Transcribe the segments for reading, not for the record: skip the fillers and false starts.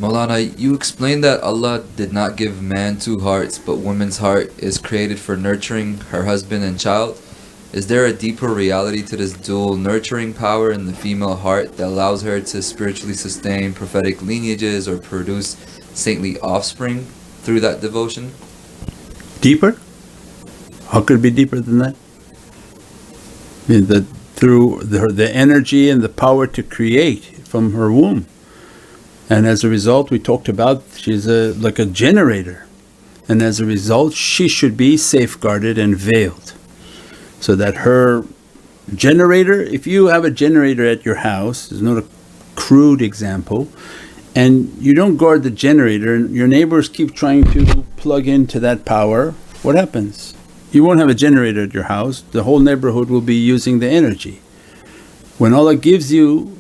Maulana, you explained that Allah did not give man two hearts, but woman's heart is created for nurturing her husband and child. Is there a deeper reality to this dual nurturing power in the female heart that allows her to spiritually sustain prophetic lineages or produce saintly offspring through that devotion? Deeper? How could it be deeper than that? I mean, that through the energy and the power to create from her womb. And as a result, we talked about she's like a generator, and as a result she should be safeguarded and veiled, so that her generator, if you have a generator at your house, it's not a crude example, and you don't guard the generator and your neighbors keep trying to plug into that power, what happens? You won't have a generator at your house, the whole neighborhood will be using the energy. When Allah gives you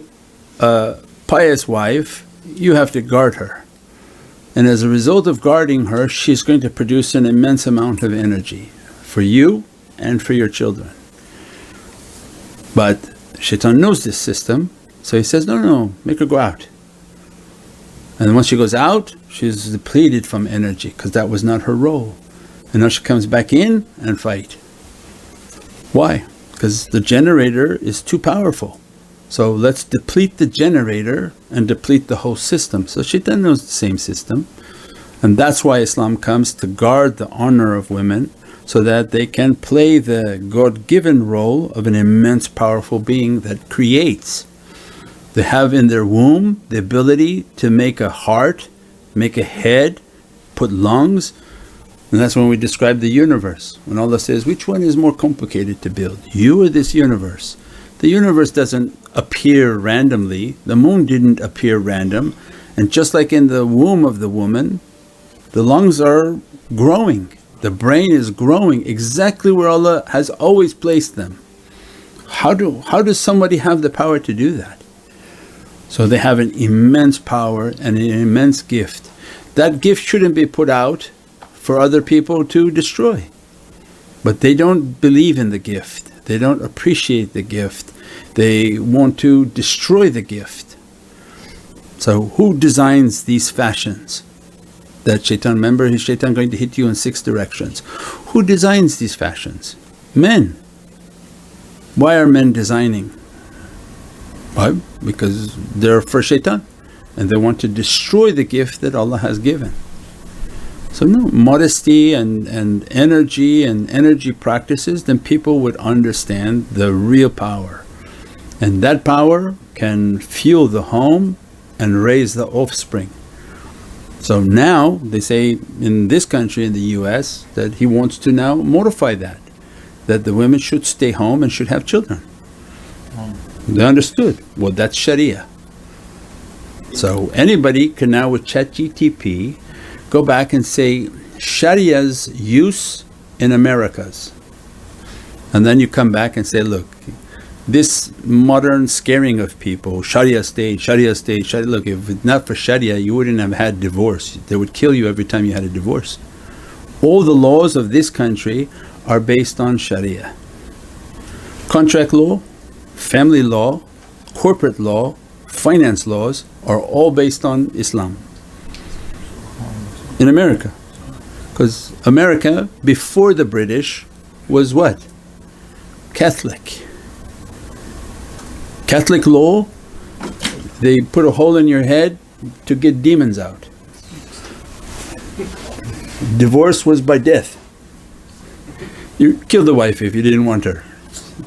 a pious wife, you have to guard her, and as a result of guarding her, she's going to produce an immense amount of energy for you and for your children. But shaitan knows this system, so he says, no, make her go out. And once she goes out, she's depleted from energy because that was not her role. And now she comes back in and fight. Why? Because the generator is too powerful. So let's deplete the generator and deplete the whole system. So shaitan knows the same system, and that's why Islam comes to guard the honor of women, so that they can play the God-given role of an immense powerful being that creates. They have in their womb the ability to make a heart, make a head, put lungs, and that's when we describe the universe. When Allah says, which one is more complicated to build, you or this universe? The universe doesn't appear randomly, the moon didn't appear random, and just like in the womb of the woman, the lungs are growing, the brain is growing exactly where Allah has always placed them. How does somebody have the power to do that? So they have an immense power and an immense gift. That gift shouldn't be put out for other people to destroy, but they don't believe in the gift. They don't appreciate the gift, they want to destroy the gift. So who designs these fashions? That shaitan, remember, his shaitan going to hit you in 6 directions. Who designs these fashions? Men. Why are men designing? Why? Because they're for shaitan and they want to destroy the gift that Allah has given. So no, modesty and energy practices, then people would understand the real power, and that power can fuel the home and raise the offspring. So now they say in this country, in the US, that he wants to now modify that the women should stay home and should have children. They understood, well, that's Sharia. So anybody can now with ChatGTP go back and say Sharia's use in Americas, and then you come back and say, look, this modern scaring of people, Sharia state, Sharia state, Sharia. Look, if it's not for Sharia you wouldn't have had divorce, they would kill you every time you had a divorce. All the laws of this country are based on Sharia. Contract law, family law, corporate law, finance laws are all based on Islam in America. Because America before the British was what? Catholic. Catholic law, they put a hole in your head to get demons out. Divorce was by death. You killed the wife if you didn't want her.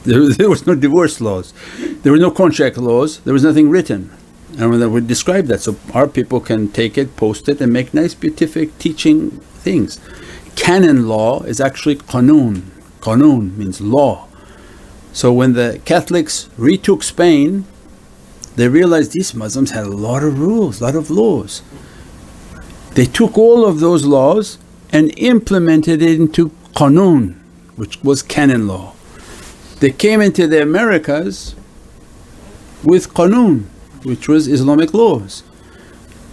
There was no divorce laws, there were no contract laws, there was nothing written. And when we describe that, so our people can take it, post it and make nice beatific teaching things. Canon law is actually qanun. Qanun means law. So when the Catholics retook Spain, they realized these Muslims had a lot of rules, a lot of laws. They took all of those laws and implemented it into qanun, which was canon law. They came into the Americas with qanun, which was Islamic laws,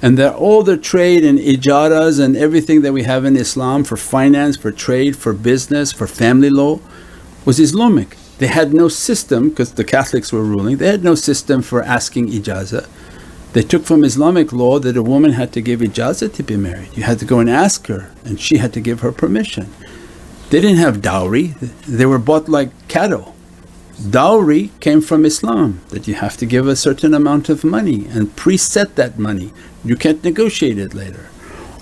and all the trade and ijaras and everything that we have in Islam for finance, for trade, for business, for family law was Islamic. They had no system, because the Catholics were ruling, they had no system for asking ijazah. They took from Islamic law that a woman had to give ijazah to be married. You had to go and ask her and she had to give her permission. They didn't have dowry, they were bought like cattle. Dowry came from Islam, that you have to give a certain amount of money and preset that money. You can't negotiate it later.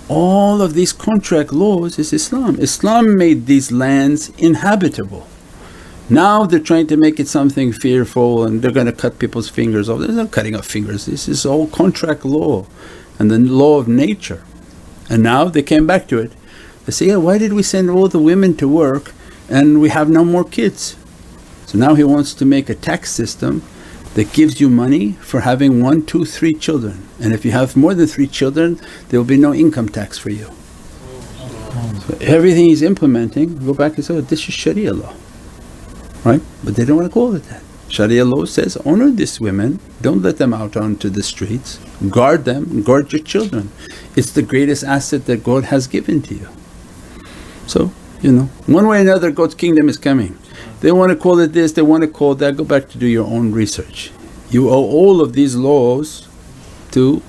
All of these contract laws is Islam. Islam made these lands inhabitable. Now they're trying to make it something fearful and they're going to cut people's fingers off. There's no cutting off fingers, this is all contract law and the law of nature. And now they came back to it. They say, yeah, why did we send all the women to work and we have no more kids? So now he wants to make a tax system that gives you money for having 1, 2, 3 children. And if you have more than 3 children, there will be no income tax for you. So everything he's implementing, go back and say, oh, this is Sharia law. Right? But they don't want to call it that. Sharia law says, honor these women, don't let them out onto the streets, guard them, guard your children. It's the greatest asset that God has given to you. So, one way or another God's kingdom is coming. They want to call it this, they want to call it that, go back to do your own research. You owe all of these laws to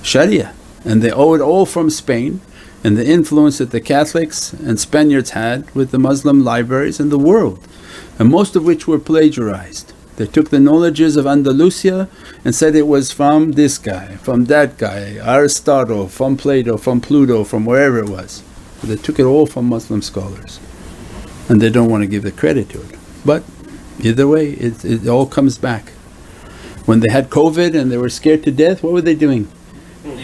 Sharia, and they owe it all from Spain and the influence that the Catholics and Spaniards had with the Muslim libraries in the world, and most of which were plagiarized. They took the knowledges of Andalusia and said it was from this guy, from that guy, Aristotle, from Plato, from Pluto, from wherever it was. But they took it all from Muslim scholars and they don't want to give the credit to it. But either way, it all comes back. When they had COVID and they were scared to death, what were they doing?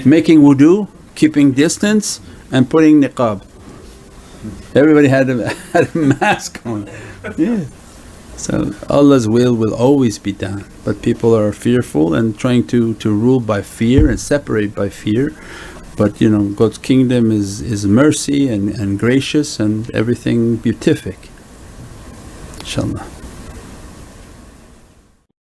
Making wudu, keeping distance and putting niqab. Everybody had a mask on. Yeah. So Allah's will always be done, but people are fearful and trying to rule by fear and separate by fear. But God's kingdom is mercy and gracious and everything beatific, inshaAllah.